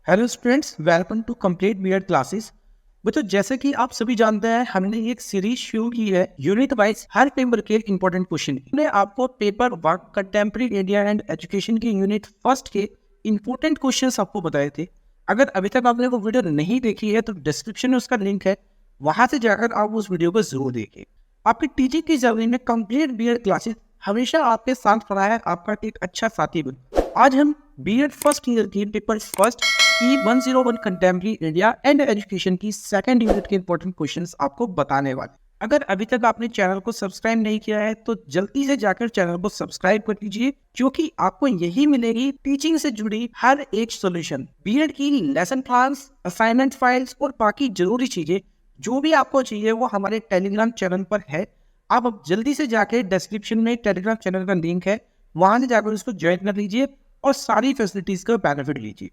Hello students, welcome to complete B Ed classes. बच्चों, जैसे कि आप सभी जानते हैं, हमने एक सीरीज शुरू की है यूनिट वाइज हर पेपर के इंपॉर्टेंट क्वेश्चन। हमने आपको paper work contemporary India and education की यूनिट फर्स्ट के इंपॉर्टेंट क्वेश्चंस आपको बताए थे। अगर अभी तक आपने वो वीडियो नहीं देखी है तो डिस्क्रिप्शन में उसका लिंक है, वहां से जाकर आप उस वीडियो को जरूर देखिए। आपकी टीचिंग की जर्नी में कंप्लीट बीएड क्लासेस हमेशा आपके साथ खड़ा है, आपका एक अच्छा साथी बन। आज हम बीएड फर्स्ट ईयर की paper first E101 contemporary India and education की सेकंड यूनिट के इंपॉर्टेंट क्वेश्चंस आपको बताने वाले। अगर अभी तक आपने चैनल को सब्सक्राइब नहीं किया है तो जल्दी से जाकर चैनल को सब्सक्राइब कर लीजिए, क्योंकि आपको यही मिलेगी टीचिंग से जुड़ी हर एक सॉल्यूशन, बीएड की लेसन प्लान्स, असाइनमेंट फाइल्स और बाकी जरूरी चीजें जो भी आपको चाहिए वो हमारे टेलीग्राम चैनल पर है। आप अब जल्दी से जाके डिस्क्रिप्शन में टेलीग्राम चैनल का लिंक है, वहां से जाकर उसको ज्वाइन कर लीजिए और सारी फैसिलिटीज का बेनिफिट लीजिए।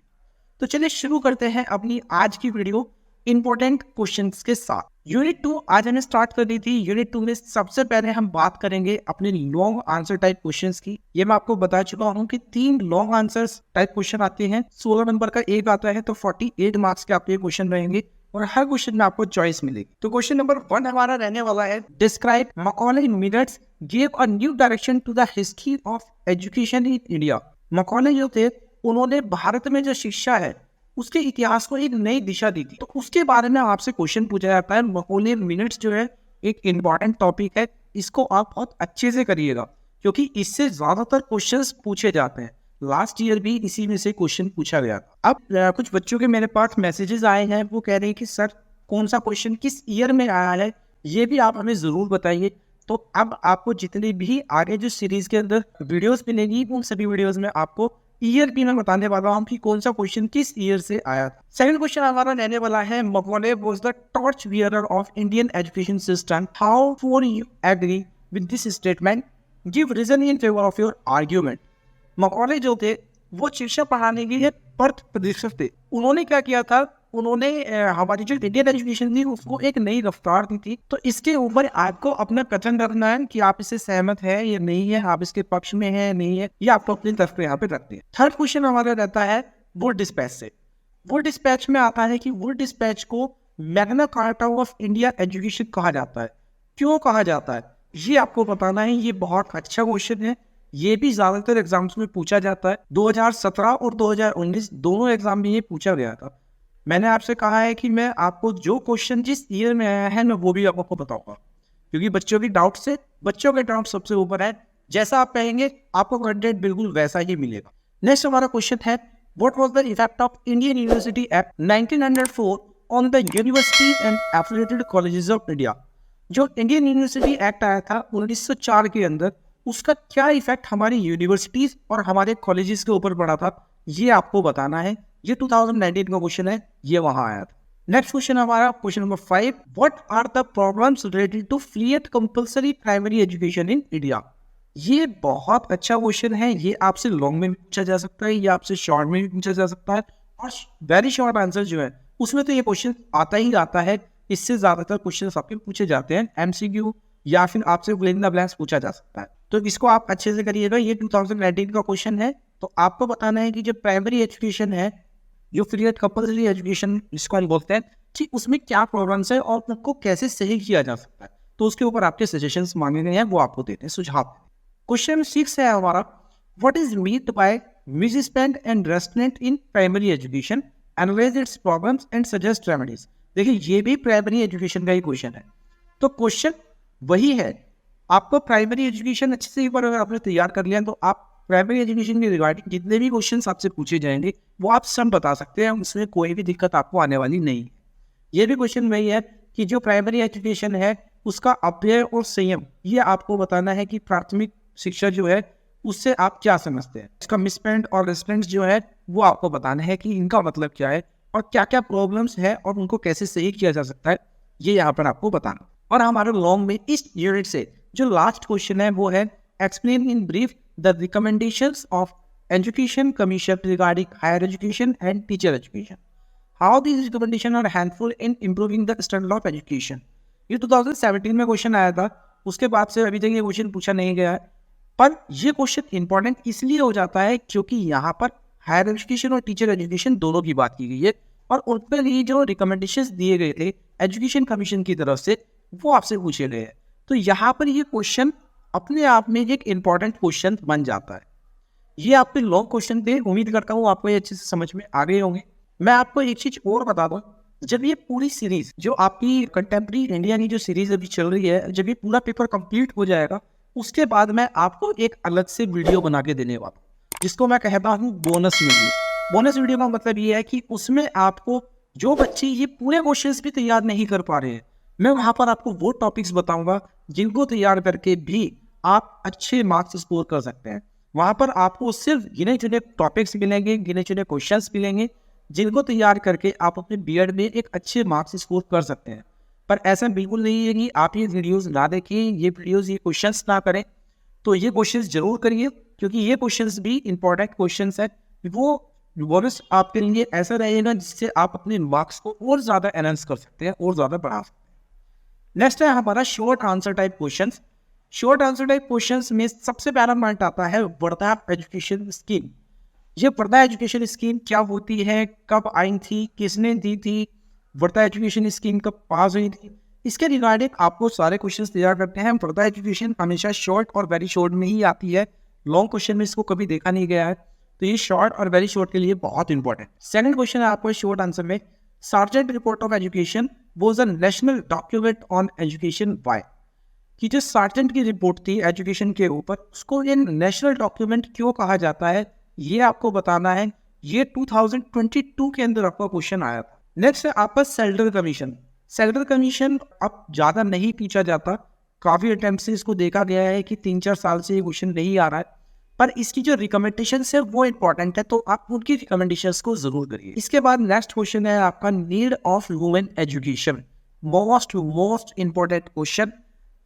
तो चलिए शुरू करते हैं अपनी आज की वीडियो इंपॉर्टेंट क्वेश्चंस के साथ। यूनिट 2 आज हमने स्टार्ट कर दी थी। यूनिट 2 में सबसे पहले हम बात करेंगे अपने लॉन्ग आंसर टाइप क्वेश्चंस की। ये मैं आपको बता चुका हूं कि 3 लॉन्ग आंसर्स टाइप क्वेश्चन आते हैं। 16 नंबर का एक आता है, तो 48 मार्क्स के आपके क्वेश्चन रहेंगे और हर क्वेश्चन में आपको चॉइस मिलेगी। तो क्वेश्चन नंबर 1 हमारा रहने वाला है, describe Macaulay minutes give a new direction to the history of education in India. Macaulay जो थे, उन्होंने भारत में जो शिक्षा है उसके इतिहास को एक नई दिशा दी थी। तो उसके बारे में आपसे क्वेश्चन पूछा जाता है। मैकॉले मिनट्स जो है एक इंपॉर्टेंट टॉपिक है, इसको आप बहुत अच्छे से करिएगा, क्योंकि इससे ज्यादातर क्वेश्चंस पूछे जाते हैं। लास्ट ईयर भी इसी में से क्वेश्चन पूछा गया था। अब कुछ बच्चों के मेरे पास मैसेजेस आए हैं, वो कह रहे हैं कि सर कौन सा क्वेश्चन किस ईयर में आया है, ये भी आप हमें जरूर बताइए। तो अब आपको जितने भी आगे जो सीरीज के अंदर वीडियोस मिलेगी, उन सभी वीडियोस में आपको ईयर भी मैं बताने वाला हूँ कि कौन सा क्वेश्चन किस ईयर से आया था। सेकंड क्वेश्चन हमारा रहने वाला है, Macaulay was the torch bearer of Indian education system, how far you agree with this statement, give reason in favour of your argument. Macaulay जो थे वो शिक्षा पढ़ाने के लिए पथ प्रदर्शक थे। उन्होंने क्या किया था, उन्होंने हमारी जो इंडियन एजुकेशन थी उसको एक नई रफ्तार दी थी। तो इसके ऊपर आपको अपना कथन रखना है कि आप इससे सहमत है या नहीं है, आप इसके पक्ष में है नहीं है, ये आपको अपनी तरफ पे यहाँ पे रखते हैं। थर्ड क्वेश्चन हमारा रहता है वुड डिस्पैच से। वुड डिस्पैच में आता है कि वुड डिस्पैच को Magna carta of India education कहा जाता है। क्यों कहा जाता है ये आपको बताना है। ये बहुत अच्छा क्वेश्चन है, ये भी ज्यादातर एग्जाम्स में पूछा जाता है। 2017 और 2019 दोनों एग्जाम में ये पूछा गया था। मैंने आपसे कहा है कि मैं आपको जो क्वेश्चन जिस ईयर में आया है मैं वो भी आपको बताऊंगा, क्योंकि बच्चों के डाउट सबसे ऊपर है। जैसा आप कहेंगे आपको कंटेंट बिल्कुल वैसा ही मिलेगा। नेक्स्ट हमारा क्वेश्चन है, what was the effect of Indian university act 1904 on the university and affiliated colleges of India. जो इंडियन यूनिवर्सिटी एक्ट आया था 1904 के अंदर, उसका क्या इफेक्ट हमारी यूनिवर्सिटीज और हमारे कॉलेजेस के ऊपर पड़ा था, ये आपको बताना है। ये 2019 का क्वेश्चन है, ये वहां आया था। नेक्स्ट क्वेश्चन हमारा question number 5, what are the problems related to free and compulsory primary education in India. ये बहुत अच्छा क्वेश्चन है। ये आपसे लॉन्ग में पूछा जा सकता है, ये आपसे शॉर्ट में भी पूछा जा सकता है, और वेरी शॉर्ट आंसर जो है उसमें तो ये क्वेश्चन आता ही आता है। इससे ज्यादातर क्वेश्चन आपके पूछे जाते हैं एमसीक्यू, या फिर आपसे फिल इन द ब्लैंक्स पूछा जा सकता है। तो इसको आप अच्छे से करिएगा। ये 2019 का क्वेश्चन है। तो आपको बताना है कि जो प्राइमरी एजुकेशन है, जो फ्री एंड कंपल्सरी एजुकेशन जिसको हम बोलते हैं, कि उसमें क्या प्रॉब्लम्स है और उनको कैसे सही किया जा सकता है। तो उसके ऊपर आपके सजेशंस मांगे गए हैं, वो आपको देते हैं सुझाव। क्वेश्चन 6 है हमारा, what is meant by misspend and restraint in primary education, analyse its problems and suggest remedies. देखिए ये भी प्राइमरी एजुकेशन का ही क्वेश्चन है। तो क्वेश्चन वही है, आपको प्राइमरी एजुकेशन अच्छे से एक बार अगर आपने तैयार कर लिया तो आप प्राइमरी एजुकेशन के रिगार्डिंग जितने भी क्वेश्चंस आपसे पूछे जाएंगे वो आप सब बता सकते हैं, उसमें कोई भी दिक्कत आपको आने वाली नहीं है। ये भी क्वेश्चन वही है कि जो प्राइमरी एजुकेशन है उसका अव्यय और संयम, ये आपको बताना है कि प्राथमिक शिक्षा जो है उससे आप क्या समझते हैं। इसका मिसस्पेंड और रेस्पेंड जो है वो आपको बताना है कि इनका मतलब क्या है और क्या क्या प्रॉब्लम्स है और उनको कैसे सही किया जा सकता है, ये यहाँ पर आपको बताना। और हमारे लॉन्ग में इस यूनिट से जो लास्ट क्वेश्चन है वो है, explain in brief the recommendations of education commission regarding higher education and teacher education, how this recommendation are helpful in improving the standard of education. ये 2017 में क्वेश्चन आया था, उसके बाद से अभी तक ये क्वेश्चन पूछा नहीं गया है। पर ये क्वेश्चन इंपॉर्टेंट इसलिए हो जाता है क्योंकि यहाँ पर हायर एजुकेशन और टीचर एजुकेशन दोनों की बात की गई है, और उन पर लिए जो रिकमेंडेशंस दिए गए थे एजुकेशन कमीशन की तरफ से वो आपसे पूछे गए हैं। तो यहाँ पर ये क्वेश्चन अपने आप में एक इम्पॉर्टेंट क्वेश्चन बन जाता है। ये आपके लॉन्ग क्वेश्चन थे, उम्मीद करता हूँ आपको ये अच्छे से समझ में आ गए होंगे। मैं आपको एक चीज और बता दूं, जब ये पूरी सीरीज जो आपकी कंटेम्प्रेरी इंडिया की जो सीरीज अभी चल रही है, जब ये पूरा पेपर कंप्लीट हो जाएगा उसके बाद मैं आपको एक अलग से वीडियो बना के देने वाला हूँ, जिसको मैं कहता हूँ बोनस वीडियो। बोनस वीडियो का मतलब ये है कि उसमें आपको जो बच्चे ये पूरे क्वेश्चंस भी तैयार नहीं कर पा रहे हैं, मैं वहां पर आपको वो टॉपिक्स बताऊंगा जिनको तैयार करके भी आप अच्छे मार्क्स स्कोर कर सकते हैं। वहां पर आपको सिर्फ गिने चुने टॉपिक्स मिलेंगे, गिने चुने क्वेश्चंस मिलेंगे, जिनको तैयार करके आप अपने बीएड में एक अच्छे मार्क्स स्कोर कर सकते हैं। पर ऐसा बिल्कुल नहीं है कि आप ये वीडियोस ना देखें, ये क्वेश्चंस ना करें। तो ये क्वेश्चंस जरूर करिए, क्योंकि ये क्वेश्चंस भी इंपॉर्टेंट क्वेश्चंस है। वो बोनस आपके लिए ऐसा रहेगा जिससे आप अपने मार्क्स को और ज़्यादा एनहांस कर सकते हैं और ज़्यादा बढ़ा सकते हैं। नेक्स्ट है हमारा short answer type questions. Short answer type questions में सबसे पहला पॉइंट आता है वर्धा एजुकेशन स्कीम। ये वर्धा एजुकेशन स्कीम क्या होती है, कब आई थी, किसने दी थी, वर्धा एजुकेशन स्कीम कब पास हुई थी, इसके रिगार्डिंग आपको सारे क्वेश्चंस तैयार करते हैं। वर्धा एजुकेशन हमेशा शॉर्ट और वेरी शॉर्ट में ही आती है, लॉन्ग क्वेश्चन में इसको कभी देखा नहीं गया है, तो ये शॉर्ट और वेरी शॉर्ट के लिए बहुत इंपॉर्टेंट। सेकंड क्वेश्चन है आपको शॉर्ट आंसर में, sergeant report of education was a national document on education by. कि जो सार्जेंट की रिपोर्ट थी एजुकेशन के ऊपर, उसको ये नेशनल डॉक्यूमेंट क्यों कहा जाता है, ये आपको बताना है। ये 2022 के अंदर आपका क्वेश्चन आया था। नेक्स्ट है आपका सेल्डर कमीशन। सेल्डर कमीशन अब ज़्यादा नहीं पूछा जाता, काफ़ी अटेम्प्ट से इसको देखा गया है कि 3-4 साल से ये क्वेश्चन नहीं आ रहा है, पर इसकी जो रिकमेंडेशंस है वो इंपॉर्टेंट है, तो आप उनकी रिकमेंडेशंस को जरूर करिए। इसके बाद नेक्स्ट क्वेश्चन है आपका need of women education. Most important question,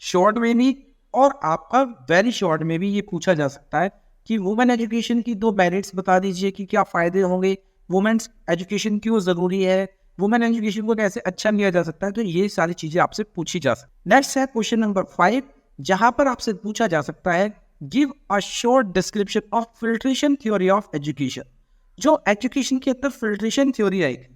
short में भी और आपका वेरी शॉर्ट में भी ये पूछा जा सकता है कि वुमेन एजुकेशन की 2 मेरिट्स बता दीजिए कि क्या फायदे होंगे, वुमेन्स एजुकेशन क्यों जरूरी है, वुमेन एजुकेशन को कैसे अच्छा लिया जा सकता है। तो ये सारी चीजें आपसे पूछी जा सकती है। नेक्स्ट है क्वेश्चन नंबर 5, जहां पर आपसे पूछा जा सकता है give a short description of filtration theory of education. जो एजुकेशन के अंदर फिल्ट्रेशन थ्योरी आई थी,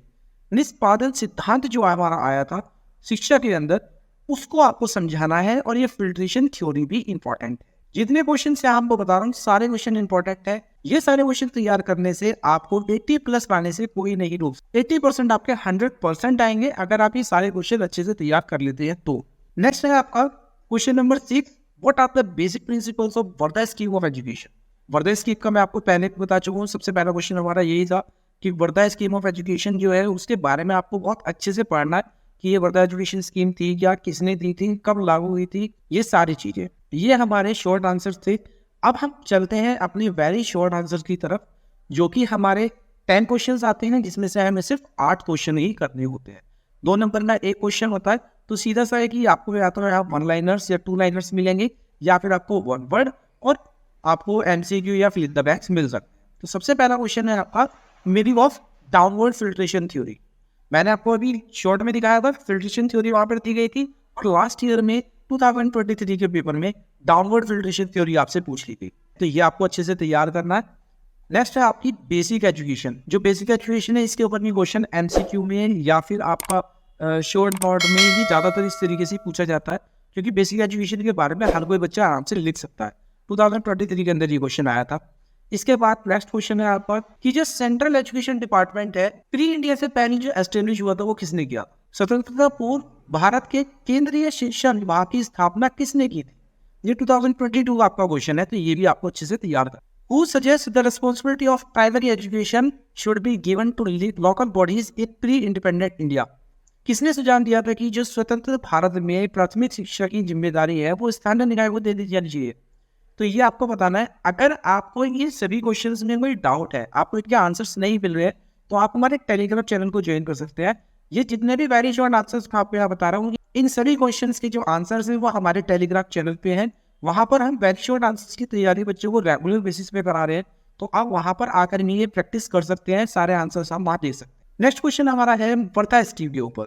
निष्पादन सिद्धांत जो हमारा आया था शिक्षा के अंदर, उसको आपको समझाना है, और ये फिल्ट्रेशन थ्योरी भी इंपॉर्टेंट है। जितने क्वेश्चन से आपको बता रहा हूँ सारे क्वेश्चन इंपॉर्टेंट है। ये सारे क्वेश्चन तैयार करने से आपको 80+ पाने से कोई नहीं रोक। 80% आपके 100% आएंगे अगर आप ये सारे क्वेश्चन अच्छे से तैयार कर लेते हैं तो। नेक्स्ट है आपका question number 6, what are the basic principles of Wardha scheme of education. Wardha scheme का मैं आपको पहले बता चुका हूँ। सबसे पहला क्वेश्चन हमारा यही था कि वर्धा स्कीम ऑफ एजुकेशन जो है उसके बारे में आपको बहुत अच्छे से पढ़ना है कि ये वर्धा एजुकेशन स्कीम थी क्या, किसने दी थी, कब लागू हुई थी, ये सारी चीजें। ये हमारे शॉर्ट आंसर्स थे। अब हम चलते हैं अपने वेरी शॉर्ट आंसर्स की तरफ, जो कि हमारे 10 क्वेश्चंस आते हैं, जिसमें से हमें सिर्फ 8 क्वेश्चन ही करने होते हैं। 2 नंबर का एक क्वेश्चन होता है, तो सीधा सा है कि आपको या तो आप 1 लाइनर्स या 2 लाइनर्स मिलेंगे, या फिर आपको 1 वर्ड और आपको एमसीक्यू या फिल द ब्लैंक्स मिल सकते हैं। तो सबसे पहला क्वेश्चन है आपका meaning of downward filtration theory. मैंने आपको अभी शॉर्ट में दिखाया था, फिल्ट्रेशन थ्योरी वहां पर दी गई थी, और लास्ट ईयर में 2023 के पेपर में डाउनवर्ड फिल्ट्रेशन थ्योरी आपसे पूछ ली गई। तो ये आपको अच्छे से तैयार करना है। नेक्स्ट है आपकी बेसिक एजुकेशन। जो बेसिक एजुकेशन है इसके ऊपर भी क्वेश्चन एमसीक्यू में या फिर आपका शॉर्ट नोट में ही ज़्यादातर इस तरीके से पूछा जाता है, क्योंकि बेसिक एजुकेशन के बारे में हर कोई बच्चा आराम से लिख सकता है। 2023 के अंदर ये क्वेश्चन आया था। इसके बाद नेक्स्ट क्वेश्चन है आपका कि जो सेंट्रल एजुकेशन डिपार्टमेंट है प्री इंडिया से पहले जो एस्टेब्लिश हुआ था वो किसने किया। स्वतंत्रता पूर्व भारत के केंद्रीय शिक्षा विभाग की स्थापना किसने की थी। ये 2022 का आपका क्वेश्चन है, तो ये भी आपको अच्छे से तैयार कर। Who suggests the responsibility of primary education should be given to local bodies in pre-independent India? किसने सुझाव दिया था कि जो स्वतंत्र भारत में प्राथमिक शिक्षा की जिम्मेदारी है वो स्थानीय निकाय को दे दी जानी चाहिए। तो ये आपको बताना है। अगर आपको ये सभी क्वेश्चंस में कोई डाउट है, आपको इनके आंसर्स नहीं मिल रहे, तो आप हमारे टेलीग्राम चैनल को ज्वाइन कर सकते हैं। ये जितने भी वेरी शॉर्ट आंसर्स मैं आपको यहाँ बता रहा हूँ, इन सभी क्वेश्चंस के जो आंसर्स हैं वो हमारे टेलीग्राम चैनल पे हैं। वहाँ पर हम वेरी शॉर्ट आंसर्स की तैयारी बच्चों को रेगुलर बेसिस पे करा रहे हैं, तो आप वहाँ पर आकर ये प्रैक्टिस कर सकते हैं, सारे आंसर्स हम वहाँ दे सकते हैं। नेक्स्ट क्वेश्चन हमारा है वर्धा स्कीम के ऊपर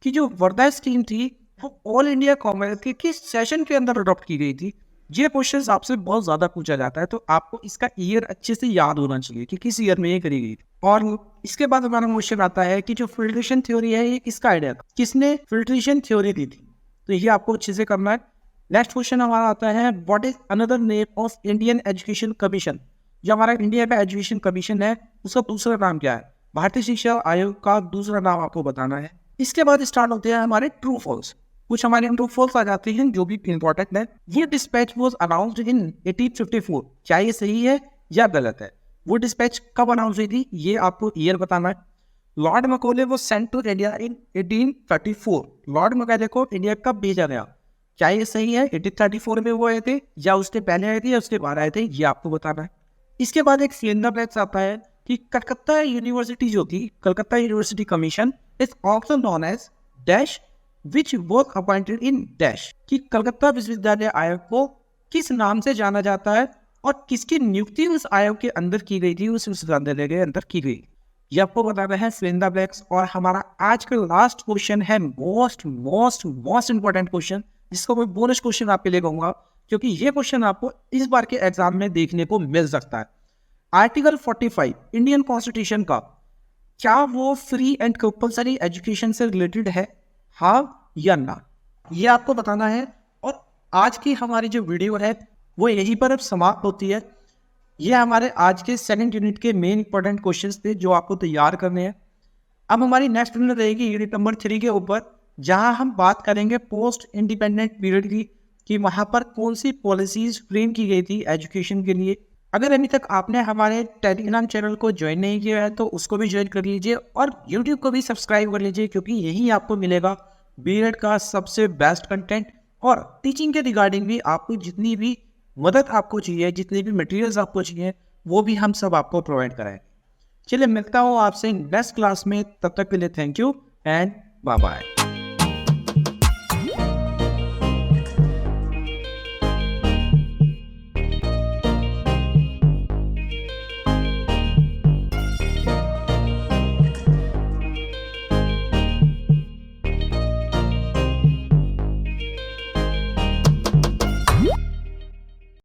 कि जो वर्धा स्कीम थी वो ऑल इंडिया कांग्रेस के किस सेशन के अंदर अडॉप्ट की गई थी। ये क्वेश्चन आपसे बहुत ज्यादा पूछा जाता है, तो आपको इसका ईयर अच्छे से याद होना चाहिए कि किस ईयर में ये करी गई थी। और इसके बाद हमारा क्वेश्चन आता है कि जो फिल्ट्रेशन थ्योरी है ये किसका आइडिया था, किसने फिल्ट्रेशन थ्योरी दी थी, तो ये आपको अच्छे से करना है। नेक्स्ट क्वेश्चन हमारा आता है what is another name of Indian education commission. जो हमारा इंडिया का एजुकेशन कमीशन है उसका दूसरा नाम क्या है, भारतीय शिक्षा आयोग का दूसरा नाम आपको बताना है। इसके बाद स्टार्ट होते हैं हमारे ट्रू फॉल्स। कुछ हमारे ट्रू फॉल्स आ जाते हैं जो भी इंपॉर्टेंट है। ये डिस्पैच वाज अनाउंस्ड इन 1854, क्या ये सही है या गलत है। वो डिस्पैच कब अनाउंस हुई थी ये आपको ईयर बताना है। लॉर्ड मकौले वो sent to India in 1834, lord Macaulay को इंडिया कब भेजा गया, क्या ये सही है 1834 में वो आए थे या उसके पहले आए थे या उसके बाद आए थे, ये आपको बताना है। इसके बाद एक सिलेंडर ब्लैक्स आता है कि कलकत्ता यूनिवर्सिटी जो थी, Calcutta university commission is also known as dash which work appointed in dash, कि कलकत्ता विश्वविद्यालय आयोग को किस नाम से जाना जाता है और किसकी नियुक्ति उस आयोग के अंदर की गई थी, उस विश्वविद्यालय के अंदर की गई, ये आपको बताना है सिलेंडर ब्लैक्स। और हमारा आज का लास्ट क्वेश्चन है most most most important question, जिसको मैं बोनस क्वेश्चन आपके लिए कहूंगा क्योंकि ये क्वेश्चन आपको इस बार के एग्जाम में देखने को मिल सकता है। आर्टिकल 45 इंडियन कॉन्स्टिट्यूशन का, क्या वो फ्री एंड कंपल्सरी एजुकेशन से रिलेटेड है, हाँ या ना, ये आपको बताना है। और आज की हमारी जो वीडियो है वो यहीं पर अब समाप्त होती है। ये हमारे आज के सेकंड यूनिट के मेन इंपॉर्टेंट क्वेश्चंस थे जो आपको तैयार करने हैं। अब हमारी नेक्स्ट वीडियो रहेगी यूनिट नंबर 3 के ऊपर, जहां हम बात करेंगे पोस्ट इंडिपेंडेंट पीरियड की, कि वहां पर कौन सी पॉलिसीज फ्रेम की गई थी एजुकेशन के लिए। अगर अभी तक आपने हमारे टेलीग्राम चैनल को ज्वाइन नहीं किया है तो उसको भी ज्वाइन कर लीजिए और यूट्यूब को भी सब्सक्राइब कर लीजिए, क्योंकि यही आपको मिलेगा बीएड का सबसे बेस्ट कंटेंट। और टीचिंग के रिगार्डिंग भी आपको जितनी भी मदद आपको चाहिए, जितने भी मटेरियल्स आपको चाहिए, वो भी हम सब आपको प्रोवाइड कराएंगे। चलिए मिलता हूँ आपसे नेक्स्ट क्लास में, तब तक के लिए thank you and bye bye.